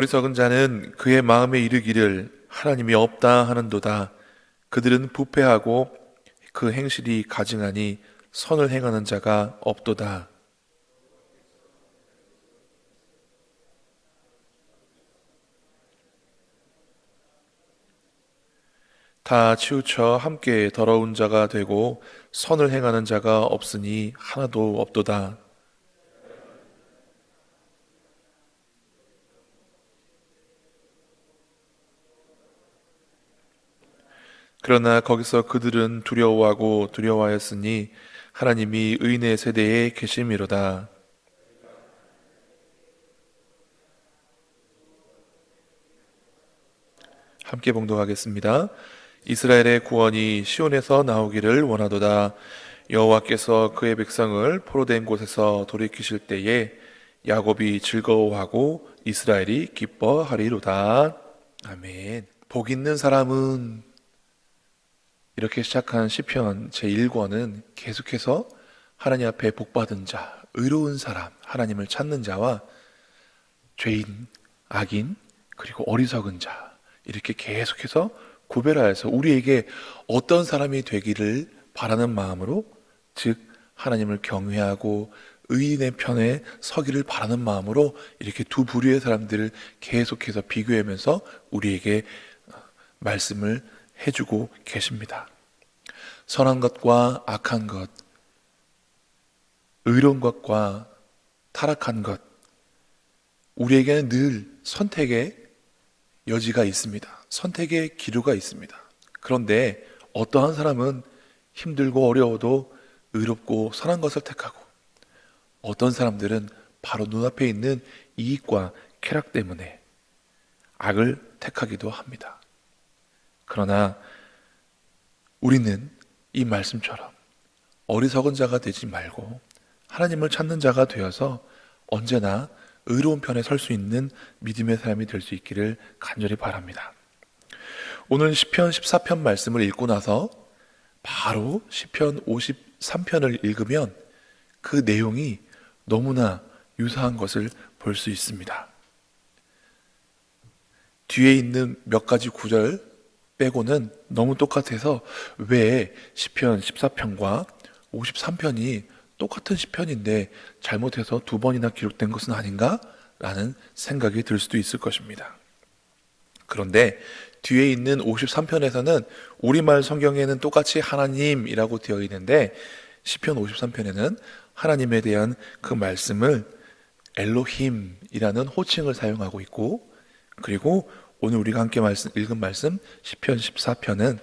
어리석은 자는 그의 마음에 이르기를 하나님이 없다 하는도다. 그들은 부패하고 그 행실이 가증하니 선을 행하는 자가 없도다. 다 치우쳐 함께 더러운 자가 되고 선을 행하는 자가 없으니 하나도 없도다. 그러나 거기서 그들은 두려워하고 두려워하였으니 하나님이 의인의 세대에 계심이로다. 함께 봉독하겠습니다. 이스라엘의 구원이 시온에서 나오기를 원하도다. 여호와께서 그의 백성을 포로된 곳에서 돌이키실 때에 야곱이 즐거워하고 이스라엘이 기뻐하리로다. 아멘. 복 있는 사람은, 이렇게 시작한 시편 제1권은 계속해서 하나님 앞에 복받은 자, 의로운 사람, 하나님을 찾는 자와 죄인, 악인, 그리고 어리석은 자, 이렇게 계속해서 구별하여서 우리에게 어떤 사람이 되기를 바라는 마음으로, 즉 하나님을 경외하고 의인의 편에 서기를 바라는 마음으로 이렇게 두 부류의 사람들을 계속해서 비교하면서 우리에게 말씀을 해주고 계십니다. 선한 것과 악한 것, 의로운 것과 타락한 것, 우리에게는 늘 선택의 여지가 있습니다. 선택의 기로가 있습니다. 그런데 어떠한 사람은 힘들고 어려워도 의롭고 선한 것을 택하고, 어떤 사람들은 바로 눈앞에 있는 이익과 쾌락 때문에 악을 택하기도 합니다. 그러나 우리는 이 말씀처럼 어리석은 자가 되지 말고 하나님을 찾는 자가 되어서 언제나 의로운 편에 설 수 있는 믿음의 사람이 될 수 있기를 간절히 바랍니다. 오늘 시편 14편 말씀을 읽고 나서 바로 시편 53편을 읽으면 그 내용이 너무나 유사한 것을 볼 수 있습니다. 뒤에 있는 몇 가지 구절 빼고는 너무 똑같아서 왜 시편 14편과 53편이 똑같은 시편인데 잘못해서 두 번이나 기록된 것은 아닌가? 라는 생각이 들 수도 있을 것입니다. 그런데 뒤에 있는 53편에서는 우리말 성경에는 똑같이 하나님이라고 되어 있는데 시편 53편에는 하나님에 대한 그 말씀을 엘로힘이라는 호칭을 사용하고 있고, 그리고 오늘 우리가 함께 읽은 말씀 시편 14편은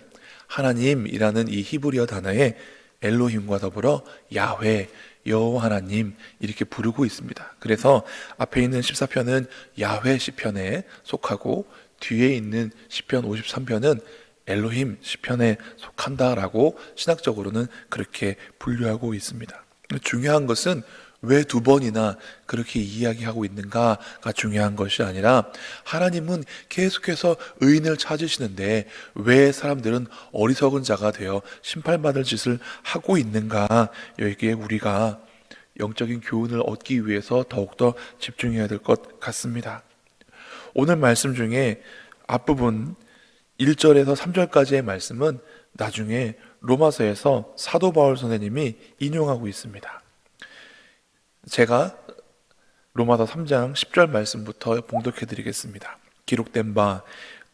하나님이라는 이 히브리어 단어에 엘로힘과 더불어 야훼, 여호와 하나님 이렇게 부르고 있습니다. 그래서 앞에 있는 14편은 야훼 시편에 속하고 뒤에 있는 시편 53편은 엘로힘 시편에 속한다라고 신학적으로는 그렇게 분류하고 있습니다. 중요한 것은 왜 두 번이나 그렇게 이야기하고 있는가가 중요한 것이 아니라, 하나님은 계속해서 의인을 찾으시는데 왜 사람들은 어리석은 자가 되어 심판받을 짓을 하고 있는가, 여기에 우리가 영적인 교훈을 얻기 위해서 더욱더 집중해야 될 것 같습니다. 오늘 말씀 중에 앞부분 1절에서 3절까지의 말씀은 나중에 로마서에서 사도 바울 선생님이 인용하고 있습니다. 제가 로마서 3장 10절 말씀부터 봉독해 드리겠습니다. 기록된 바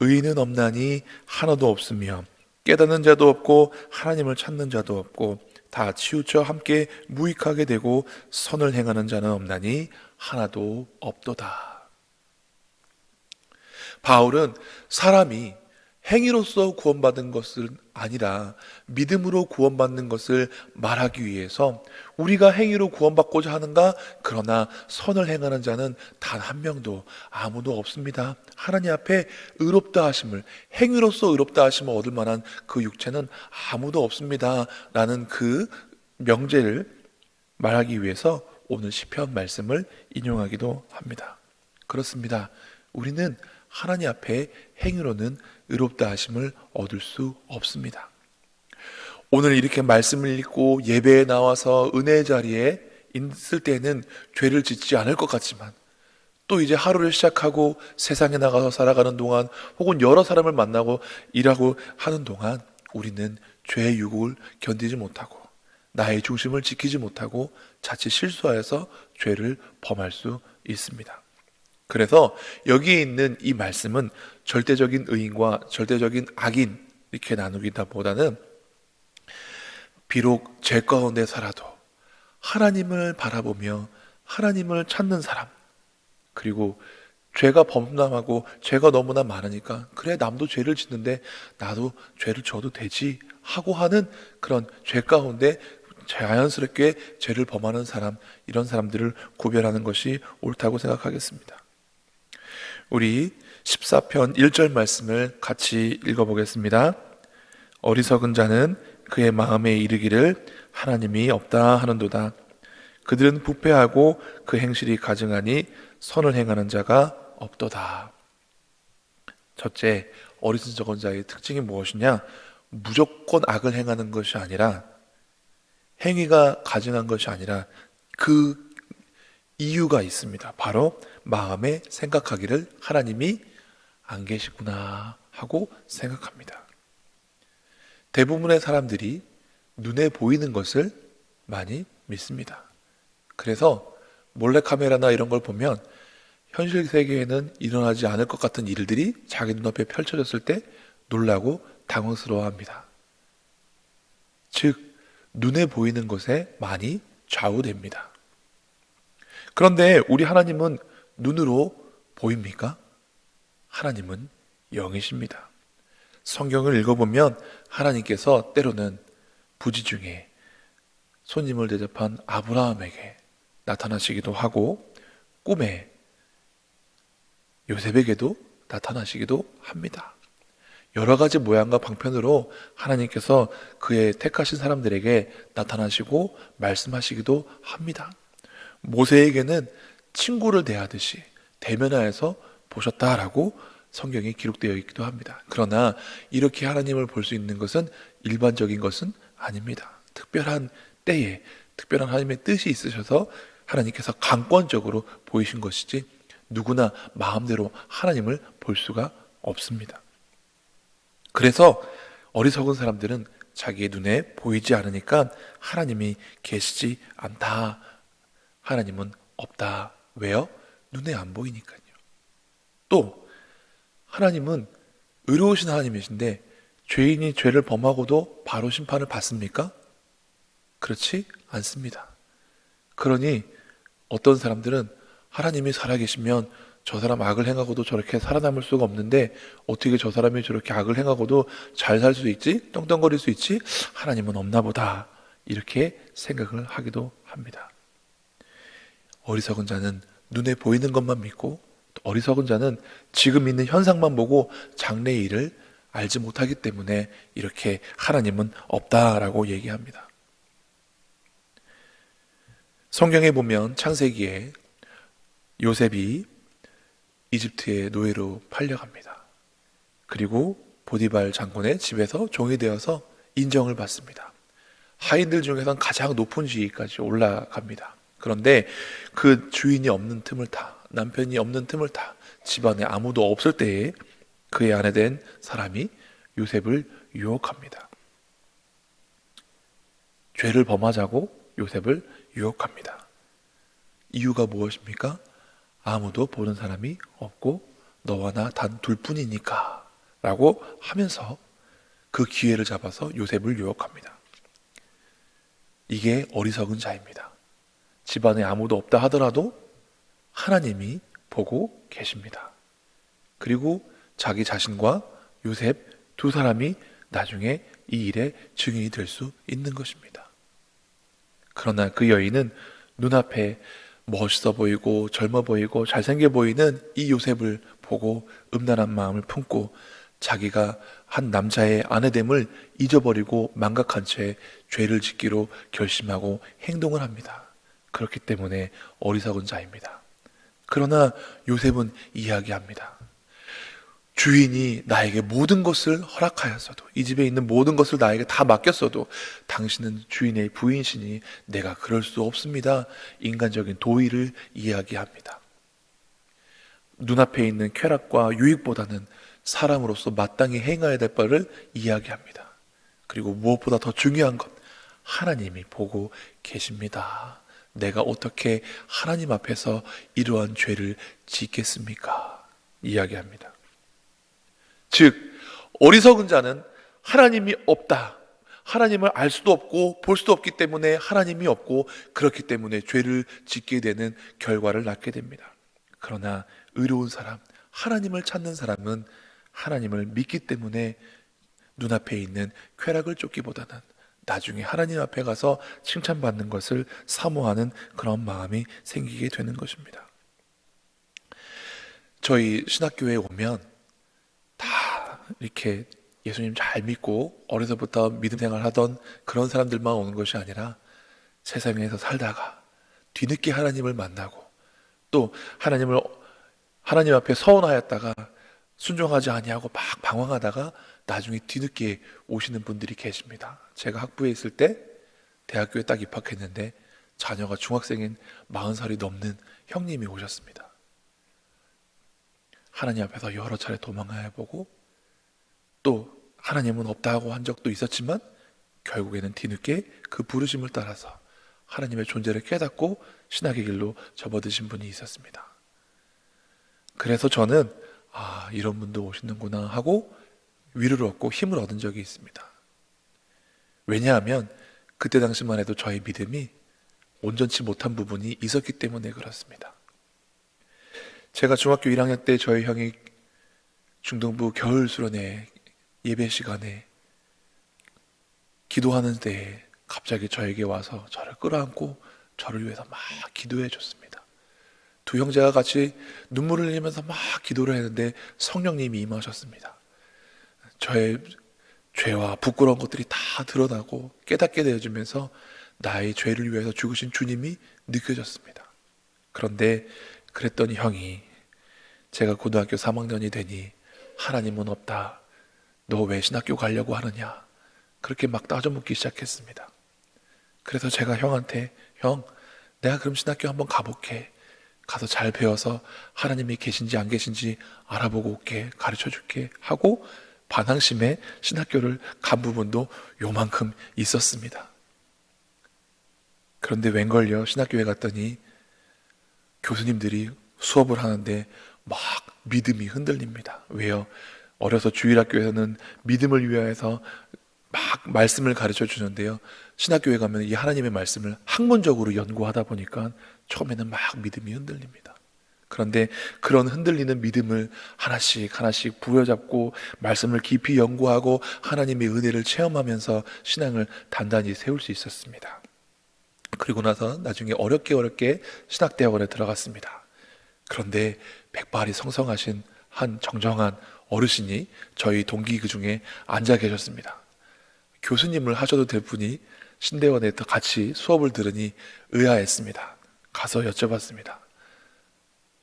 의인은 없나니 하나도 없으며 깨닫는 자도 없고 하나님을 찾는 자도 없고 다 치우쳐 함께 무익하게 되고 선을 행하는 자는 없나니 하나도 없도다. 바울은 사람이 행위로서 구원받은 것은 아니라 믿음으로 구원받는 것을 말하기 위해서, 우리가 행위로 구원받고자 하는가? 그러나 선을 행하는 자는 단 한 명도 아무도 없습니다. 하나님 앞에 의롭다 하심을, 행위로서 의롭다 하심을 얻을 만한 그 육체는 아무도 없습니다 라는 그 명제를 말하기 위해서 오늘 시편 말씀을 인용하기도 합니다. 그렇습니다. 우리는 하나님 앞에 행위로는 의롭다 하심을 얻을 수 없습니다. 오늘 이렇게 말씀을 읽고 예배에 나와서 은혜의 자리에 있을 때는 죄를 짓지 않을 것 같지만, 또 이제 하루를 시작하고 세상에 나가서 살아가는 동안 혹은 여러 사람을 만나고 일하고 하는 동안 우리는 죄의 유혹을 견디지 못하고 나의 중심을 지키지 못하고 자칫 실수하여서 죄를 범할 수 있습니다. 그래서 여기에 있는 이 말씀은 절대적인 의인과 절대적인 악인 이렇게 나누기보다는 비록 죄 가운데 살아도 하나님을 바라보며 하나님을 찾는 사람, 그리고 죄가 범람하고 죄가 너무나 많으니까 그래 남도 죄를 짓는데 나도 죄를 져도 되지 하고 하는 그런 죄 가운데 자연스럽게 죄를 범하는 사람, 이런 사람들을 구별하는 것이 옳다고 생각하겠습니다. 우리 14편 1절 말씀을 같이 읽어보겠습니다. 어리석은 자는 그의 마음에 이르기를 하나님이 없다 하는도다. 그들은 부패하고 그 행실이 가증하니 선을 행하는 자가 없도다. 첫째, 어리석은 자의 특징이 무엇이냐? 무조건 악을 행하는 것이 아니라, 행위가 가증한 것이 아니라 그 이유가 있습니다. 바로 마음에 생각하기를 하나님이 안 계시구나 하고 생각합니다. 대부분의 사람들이 눈에 보이는 것을 많이 믿습니다. 그래서 몰래카메라나 이런 걸 보면 현실 세계에는 일어나지 않을 것 같은 일들이 자기 눈앞에 펼쳐졌을 때 놀라고 당황스러워합니다. 즉, 눈에 보이는 것에 많이 좌우됩니다. 그런데 우리 하나님은 눈으로 보입니까? 하나님은 영이십니다. 성경을 읽어보면 하나님께서 때로는 부지 중에 손님을 대접한 아브라함에게 나타나시기도 하고 꿈에 요셉에게도 나타나시기도 합니다. 여러 가지 모양과 방편으로 하나님께서 그의 택하신 사람들에게 나타나시고 말씀하시기도 합니다. 모세에게는 친구를 대하듯이 대면하여서 보셨다라고 성경에 기록되어 있기도 합니다. 그러나 이렇게 하나님을 볼 수 있는 것은 일반적인 것은 아닙니다. 특별한 때에 특별한 하나님의 뜻이 있으셔서 하나님께서 강권적으로 보이신 것이지 누구나 마음대로 하나님을 볼 수가 없습니다. 그래서 어리석은 사람들은 자기의 눈에 보이지 않으니까 하나님이 계시지 않다, 하나님은 없다. 왜요? 눈에 안 보이니까요. 또 하나님은 의로우신 하나님이신데 죄인이 죄를 범하고도 바로 심판을 받습니까? 그렇지 않습니다. 그러니 어떤 사람들은 하나님이 살아계시면 저 사람 악을 행하고도 저렇게 살아남을 수가 없는데 어떻게 저 사람이 저렇게 악을 행하고도 잘 살 수 있지? 떵떵거릴 수 있지? 하나님은 없나 보다. 이렇게 생각을 하기도 합니다. 어리석은 자는 눈에 보이는 것만 믿고, 또 어리석은 자는 지금 있는 현상만 보고 장래의 일을 알지 못하기 때문에 이렇게 하나님은 없다라고 얘기합니다. 성경에 보면 창세기에 요셉이 이집트의 노예로 팔려갑니다. 그리고 보디발 장군의 집에서 종이 되어서 인정을 받습니다. 하인들 중에서는 가장 높은 지위까지 올라갑니다. 그런데 그 주인이 없는 틈을 타, 남편이 없는 틈을 타, 집안에 아무도 없을 때에 그의 아내 된 사람이 요셉을 유혹합니다. 죄를 범하자고 요셉을 유혹합니다. 이유가 무엇입니까? 아무도 보는 사람이 없고 너와 나 단 둘뿐이니까 라고 하면서 그 기회를 잡아서 요셉을 유혹합니다. 이게 어리석은 자입니다. 집안에 아무도 없다 하더라도 하나님이 보고 계십니다. 그리고 자기 자신과 요셉 두 사람이 나중에 이 일의 증인이 될 수 있는 것입니다. 그러나 그 여인은 눈앞에 멋있어 보이고 젊어 보이고 잘생겨 보이는 이 요셉을 보고 음란한 마음을 품고 자기가 한 남자의 아내됨을 잊어버리고 망각한 채 죄를 짓기로 결심하고 행동을 합니다. 그렇기 때문에 어리석은 자입니다. 그러나 요셉은 이야기합니다. 주인이 나에게 모든 것을 허락하였어도, 이 집에 있는 모든 것을 나에게 다 맡겼어도 당신은 주인의 부인이시니 내가 그럴 수 없습니다. 인간적인 도의를 이야기합니다. 눈앞에 있는 쾌락과 유익보다는 사람으로서 마땅히 행해야 될 바를 이야기합니다. 그리고 무엇보다 더 중요한 것, 하나님이 보고 계십니다. 내가 어떻게 하나님 앞에서 이러한 죄를 짓겠습니까? 이야기합니다. 즉, 어리석은 자는 하나님이 없다, 하나님을 알 수도 없고 볼 수도 없기 때문에 하나님이 없고, 그렇기 때문에 죄를 짓게 되는 결과를 낳게 됩니다. 그러나 의로운 사람, 하나님을 찾는 사람은 하나님을 믿기 때문에 눈앞에 있는 쾌락을 쫓기보다는 나중에 하나님 앞에 가서 칭찬받는 것을 사모하는 그런 마음이 생기게 되는 것입니다. 저희 신학교에 오면 다 이렇게 예수님 잘 믿고 어려서부터 믿음 생활하던 그런 사람들만 오는 것이 아니라 세상에서 살다가 뒤늦게 하나님을 만나고 또 하나님 앞에 서운하였다가 순종하지 아니하고 막 방황하다가 나중에 뒤늦게 오시는 분들이 계십니다. 제가 학부에 있을 때 대학교에 딱 입학했는데 자녀가 중학생인 40살이 넘는 형님이 오셨습니다. 하나님 앞에서 여러 차례 도망해보고 또 하나님은 없다고 한 적도 있었지만 결국에는 뒤늦게 그 부르심을 따라서 하나님의 존재를 깨닫고 신학의 길로 접어드신 분이 있었습니다. 그래서 저는 이런 분도 오시는구나 하고 위로를 얻고 힘을 얻은 적이 있습니다. 왜냐하면 그때 당시만 해도 저의 믿음이 온전치 못한 부분이 있었기 때문에 그렇습니다. 제가 중학교 1학년 때 저희 형이 중등부 겨울 수련회 예배 시간에 기도하는 때에 갑자기 저에게 와서 저를 끌어안고 저를 위해서 막 기도해 줬습니다. 두 형제가 같이 눈물을 흘리면서 막 기도를 했는데 성령님이 임하셨습니다. 저의 죄와 부끄러운 것들이 다 드러나고 깨닫게 되어지면서 나의 죄를 위해서 죽으신 주님이 느껴졌습니다. 그런데 그랬더니 형이 제가 고등학교 3학년이 되니 하나님은 없다, 너 왜 신학교 가려고 하느냐, 그렇게 막 따져묻기 시작했습니다. 그래서 제가 형한테 형, 내가 그럼 신학교 한번 가볼게, 가서 잘 배워서 하나님이 계신지 안 계신지 알아보고 올게, 가르쳐줄게 하고 반항심에 신학교를 간 부분도 요만큼 있었습니다. 그런데 웬걸요, 신학교에 갔더니 교수님들이 수업을 하는데 막 믿음이 흔들립니다. 왜요? 어려서 주일학교에서는 믿음을 위하여서 막 말씀을 가르쳐 주는데요, 신학교에 가면 이 하나님의 말씀을 학문적으로 연구하다 보니까 처음에는 막 믿음이 흔들립니다. 그런데 그런 흔들리는 믿음을 하나씩 하나씩 부여잡고 말씀을 깊이 연구하고 하나님의 은혜를 체험하면서 신앙을 단단히 세울 수 있었습니다. 그리고 나서 나중에 어렵게 신학대학원에 들어갔습니다. 그런데 백발이 성성하신 한 정정한 어르신이 저희 동기 그 중에 앉아 계셨습니다. 교수님을 하셔도 될 분이 신대원에 같이 수업을 들으니 의아했습니다. 가서 여쭤봤습니다.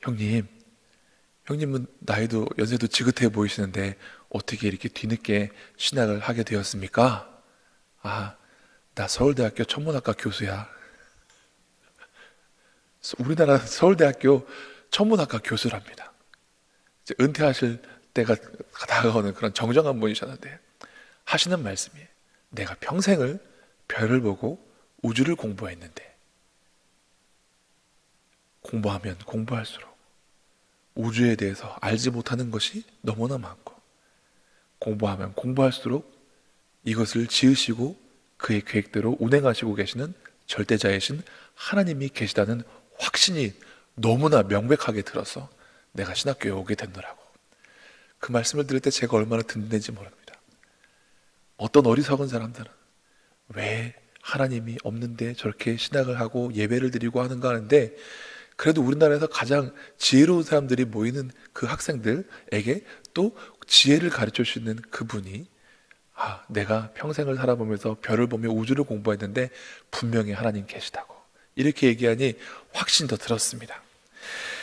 형님은 나이도 연세도 지긋해 보이시는데 어떻게 이렇게 뒤늦게 신학을 하게 되었습니까? 나 서울대학교 천문학과 교수야. 우리나라 서울대학교 천문학과 교수랍니다. 이제 은퇴하실 때가 다가오는 그런 정정한 분이셨는데 하시는 말씀이, 내가 평생을 별을 보고 우주를 공부했는데 공부하면 공부할수록 우주에 대해서 알지 못하는 것이 너무나 많고, 공부하면 공부할수록 이것을 지으시고 그의 계획대로 운행하시고 계시는 절대자이신 하나님이 계시다는 확신이 너무나 명백하게 들어서 내가 신학교에 오게 됐노라고. 그 말씀을 들을 때 제가 얼마나 든든한지 모릅니다. 어떤 어리석은 사람들은 왜 하나님이 없는데 저렇게 신학을 하고 예배를 드리고 하는가 하는데, 그래도 우리나라에서 가장 지혜로운 사람들이 모이는 그 학생들에게 또 지혜를 가르쳐 주시는 그분이, 내가 평생을 살아보면서 별을 보며 우주를 공부했는데 분명히 하나님 계시다고 이렇게 얘기하니 확신이 더 들었습니다.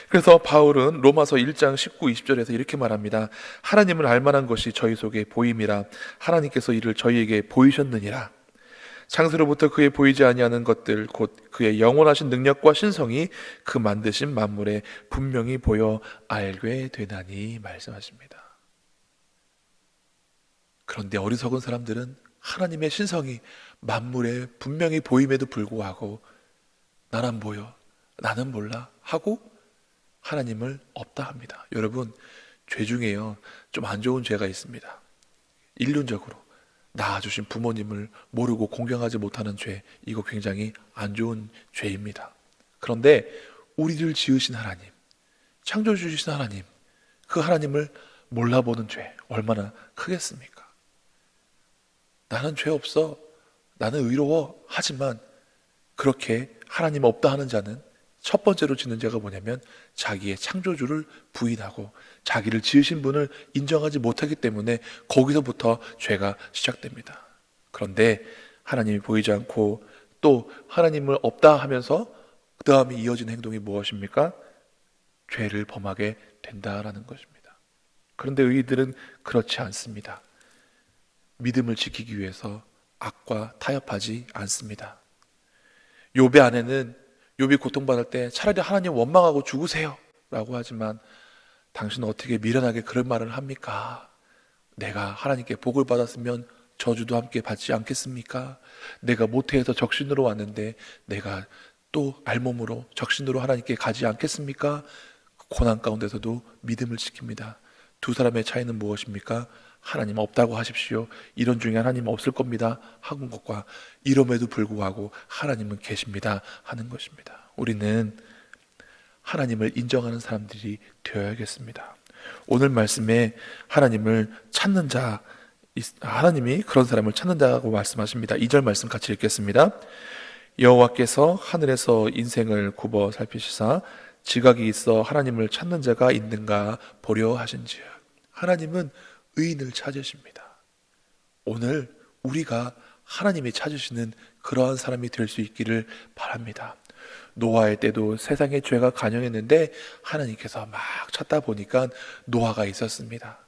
그래서 바울은 로마서 1장 19, 20절에서 이렇게 말합니다. 하나님을 알만한 것이 저희 속에 보임이라, 하나님께서 이를 저희에게 보이셨느니라. 창세로부터 그의 보이지 아니하는 것들 곧 그의 영원하신 능력과 신성이 그 만드신 만물에 분명히 보여 알게 되나니 말씀하십니다. 그런데 어리석은 사람들은 하나님의 신성이 만물에 분명히 보임에도 불구하고 나는 안 보여, 나는 몰라 하고 하나님을 없다 합니다. 여러분, 죄 중에요, 좀 안 좋은 죄가 있습니다. 인륜적으로 낳아주신 부모님을 모르고 공경하지 못하는 죄, 이거 굉장히 안 좋은 죄입니다. 그런데 우리를 지으신 하나님, 창조해 주신 하나님, 그 하나님을 몰라보는 죄 얼마나 크겠습니까? 나는 죄 없어, 나는 의로워 하지만 그렇게 하나님 없다 하는 자는 첫 번째로 짓는 죄가 뭐냐면 자기의 창조주를 부인하고 자기를 지으신 분을 인정하지 못하기 때문에 거기서부터 죄가 시작됩니다. 그런데 하나님이 보이지 않고 또 하나님을 없다 하면서 그 다음에 이어진 행동이 무엇입니까? 죄를 범하게 된다라는 것입니다. 그런데 의인들은 그렇지 않습니다. 믿음을 지키기 위해서 악과 타협하지 않습니다. 욥의 아내는 욥이 고통받을 때 차라리 하나님 원망하고 죽으세요 라고 하지만 당신은 어떻게 미련하게 그런 말을 합니까? 내가 하나님께 복을 받았으면 저주도 함께 받지 않겠습니까? 내가 모태에서 적신으로 왔는데 내가 또 알몸으로 적신으로 하나님께 가지 않겠습니까? 고난 가운데서도 믿음을 지킵니다. 두 사람의 차이는 무엇입니까? 하나님 없다고 하십시오. 이런 중에 하나님 없을 겁니다 하는 것과 이럼에도 불구하고 하나님은 계십니다 하는 것입니다. 우리는 하나님을 인정하는 사람들이 되어야겠습니다. 오늘 말씀에 하나님을 찾는 자, 하나님이 그런 사람을 찾는 자라고 말씀하십니다. 2절 말씀 같이 읽겠습니다. 여호와께서 하늘에서 인생을 굽어 살피시사 지각이 있어 하나님을 찾는 자가 있는가 보려 하신지요. 하나님은 의인을 찾으십니다. 오늘 우리가 하나님이 찾으시는 그러한 사람이 될 수 있기를 바랍니다. 노아의 때도 세상에 죄가 간영했는데 하나님께서 막 찾다 보니까 노아가 있었습니다.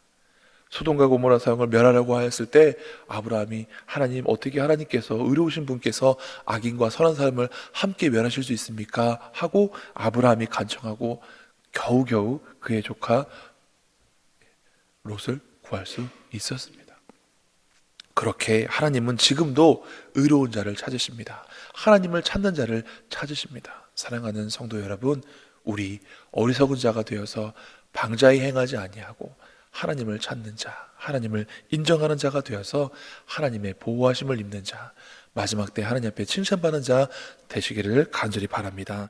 소돔과 고모라 성을 멸하려고 하였을 때 아브라함이 하나님, 어떻게 하나님께서 의로우신 분께서 악인과 선한 사람을 함께 멸하실 수 있습니까? 하고 아브라함이 간청하고 겨우겨우 그의 조카 롯을 구할 수 있었습니다. 그렇게 하나님은 지금도 의로운 자를 찾으십니다. 하나님을 찾는 자를 찾으십니다. 사랑하는 성도 여러분, 우리 어리석은 자가 되어서 방자히 행하지 아니하고 하나님을 찾는 자, 하나님을 인정하는 자가 되어서 하나님의 보호하심을 입는 자, 마지막 때 하나님 앞에 칭찬받는 자 되시기를 간절히 바랍니다.